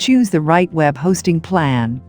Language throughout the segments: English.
Choose the right web hosting plan.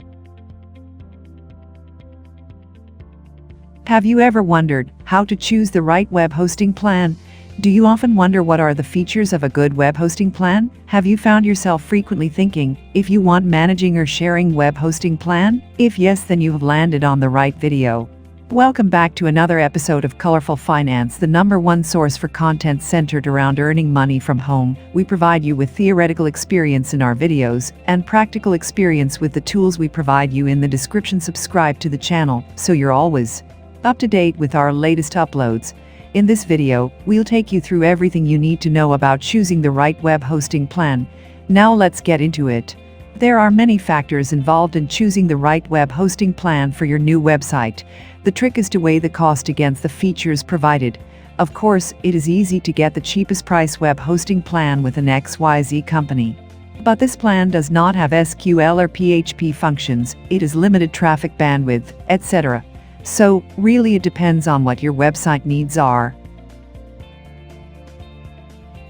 Have you ever wondered how to choose the right web hosting plan? Do you often wonder what are the features of a good web hosting plan? Have you found yourself frequently thinking if you want managing or sharing web hosting plan? If yes, then you have landed on the right video. Welcome back to another episode of Colorful Finance, the #1 source for content centered around earning money from home. We provide you with theoretical experience in our videos and practical experience with the tools we provide you in the description. Subscribe to the channel so you're always up to date with our latest uploads. In this video, we'll take you through everything you need to know about choosing the right web hosting plan. Now let's get into it. There are many factors involved in choosing the right web hosting plan for your new website. The trick is to weigh the cost against the features provided. Of course, it is easy to get the cheapest price web hosting plan with an XYZ company. But this plan does not have SQL or PHP functions, it is limited traffic bandwidth, etc. So, really it depends on what your website needs are.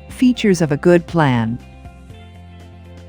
Features of a good plan.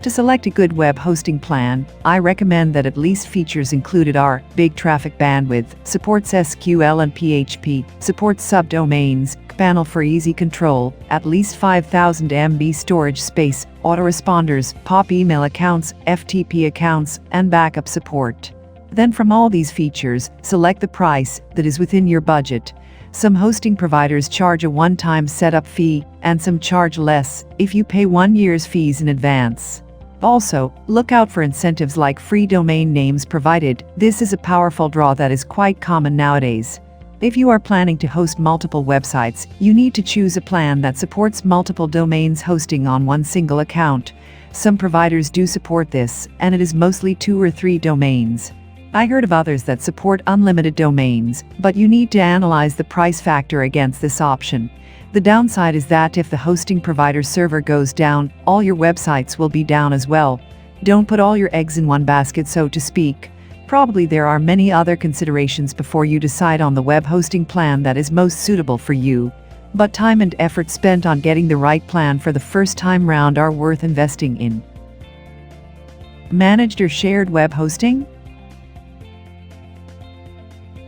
To select a good web hosting plan, I recommend that at least features included are big traffic bandwidth, supports SQL and PHP, supports subdomains, panel for easy control, at least 5000 MB storage space, autoresponders, POP email accounts, FTP accounts, and backup support. Then from all these features, select the price that is within your budget. Some hosting providers charge a one-time setup fee, and some charge less if you pay 1 year's fees in advance. Also, look out for incentives like free domain names provided. This is a powerful draw that is quite common nowadays. If you are planning to host multiple websites, you need to choose a plan that supports multiple domains hosting on one single account. Some providers do support this, and it is mostly 2 or 3 domains. I heard of others that support unlimited domains, but you need to analyze the price factor against this option. The downside is that if the hosting provider server goes down, all your websites will be down as well. Don't put all your eggs in one basket, so to speak. Probably there are many other considerations before you decide on the web hosting plan that is most suitable for you. But time and effort spent on getting the right plan for the first time round are worth investing in. Managed or shared web hosting?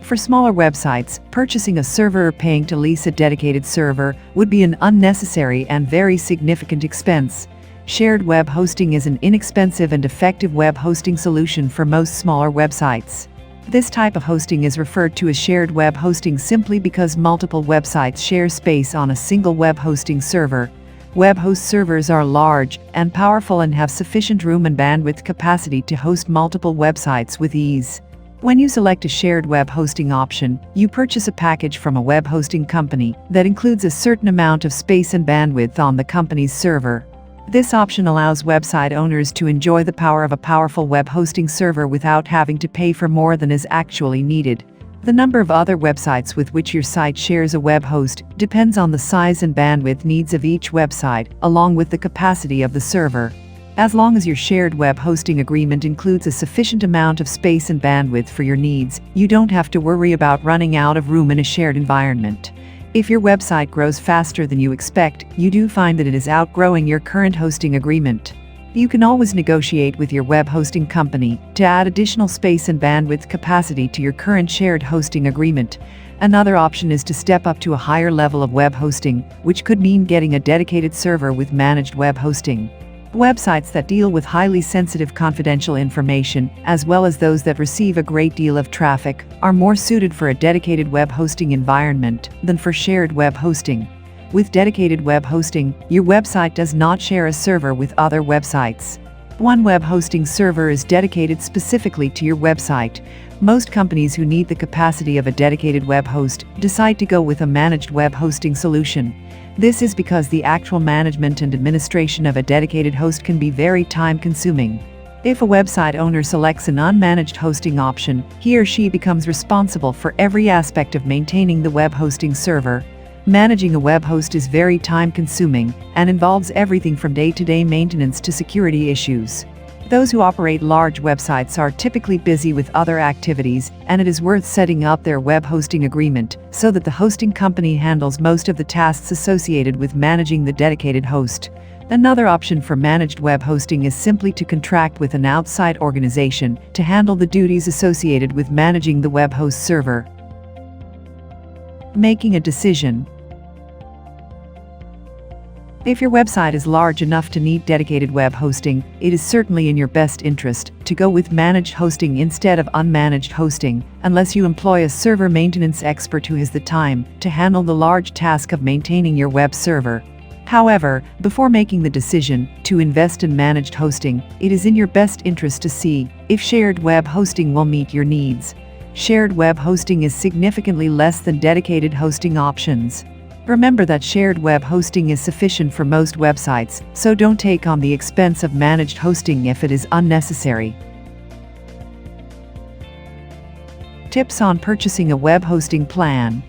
For smaller websites, purchasing a server or paying to lease a dedicated server would be an unnecessary and very significant expense. Shared web hosting is an inexpensive and effective web hosting solution for most smaller websites. This type of hosting is referred to as shared web hosting simply because multiple websites share space on a single web hosting server. Web host servers are large and powerful and have sufficient room and bandwidth capacity to host multiple websites with ease. When you select a shared web hosting option, you purchase a package from a web hosting company that includes a certain amount of space and bandwidth on the company's server. This option allows website owners to enjoy the power of a powerful web hosting server without having to pay for more than is actually needed. The number of other websites with which your site shares a web host depends on the size and bandwidth needs of each website, along with the capacity of the server. As long as your shared web hosting agreement includes a sufficient amount of space and bandwidth for your needs, you don't have to worry about running out of room in a shared environment. If your website grows faster than you expect, you do find that it is outgrowing your current hosting agreement. You can always negotiate with your web hosting company to add additional space and bandwidth capacity to your current shared hosting agreement. Another option is to step up to a higher level of web hosting, which could mean getting a dedicated server with managed web hosting. Websites that deal with highly sensitive confidential information, as well as those that receive a great deal of traffic, are more suited for a dedicated web hosting environment than for shared web hosting. With dedicated web hosting, your website does not share a server with other websites. One web hosting server is dedicated specifically to your website. Most companies who need the capacity of a dedicated web host decide to go with a managed web hosting solution. This is because the actual management and administration of a dedicated host can be very time-consuming. If a website owner selects an unmanaged hosting option, he or she becomes responsible for every aspect of maintaining the web hosting server. Managing a web host is very time-consuming and involves everything from day-to-day maintenance to security issues. Those who operate large websites are typically busy with other activities, and it is worth setting up their web hosting agreement so that the hosting company handles most of the tasks associated with managing the dedicated host. Another option for managed web hosting is simply to contract with an outside organization to handle the duties associated with managing the web host server. Making a decision. If your website is large enough to need dedicated web hosting, it is certainly in your best interest to go with managed hosting instead of unmanaged hosting, unless you employ a server maintenance expert who has the time to handle the large task of maintaining your web server. However, before making the decision to invest in managed hosting, it is in your best interest to see if shared web hosting will meet your needs. Shared web hosting is significantly less than dedicated hosting options. Remember that shared web hosting is sufficient for most websites, so don't take on the expense of managed hosting if it is unnecessary. Tips on purchasing a web hosting plan.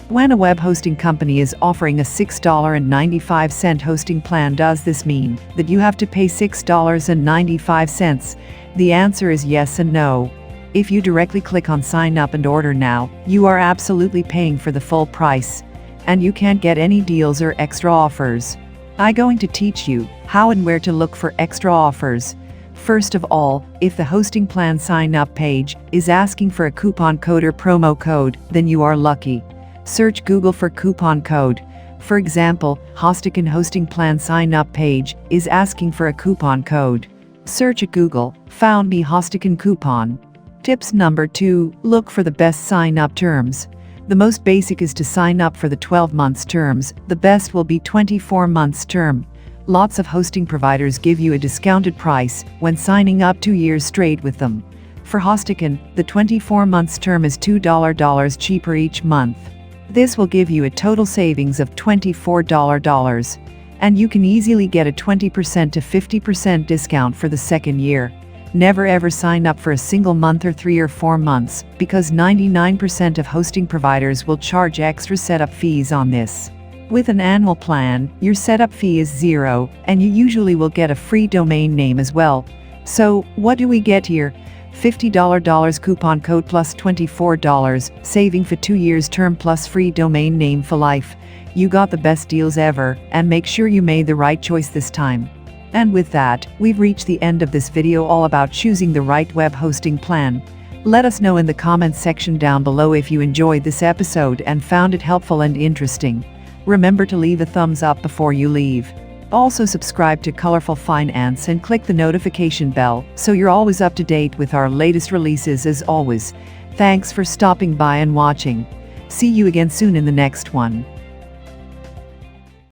When a web hosting company is offering a $6.95 hosting plan, does this mean that you have to pay $6.95? The answer is yes and no. If you directly click on Sign Up and Order Now, you are absolutely paying for the full price, and you can't get any deals or extra offers. I'm going to teach you how and where to look for extra offers. First of all, if the hosting plan sign-up page is asking for a coupon code or promo code, then you are lucky. Search Google for coupon code. For example, 𝐥𝐤𝐤 hosting plan sign-up page is asking for a coupon code. Search at Google, found me 𝐥𝐤𝐤 coupon. Tips number 2, look for the best sign-up terms. The most basic is to sign up for the 12 months terms. The best will be 24 months term. Lots of hosting providers give you a discounted price when signing up 2 years straight with them. For 𝐥𝐤𝐤, the 24 months term is $2 cheaper each month. This will give you a total savings of $24, and you can easily get a 20% to 50% discount for the second year. Never ever sign up for a single month or 3 or 4 months, because 99% of hosting providers will charge extra setup fees on this. With an annual plan, your setup fee is $0, and you usually will get a free domain name as well. So, what do we get here? $50 coupon code plus $24, saving for 2 years term plus free domain name for life. You got the best deals ever, and make sure you made the right choice this time. And with that, we've reached the end of this video all about choosing the right web hosting plan. Let us know in the comments section down below if you enjoyed this episode and found it helpful and interesting. Remember to leave a thumbs up before you leave. Also subscribe to Colorful Finance and click the notification bell so you're always up to date with our latest releases. As always, thanks for stopping by and watching. See you again soon in the next one.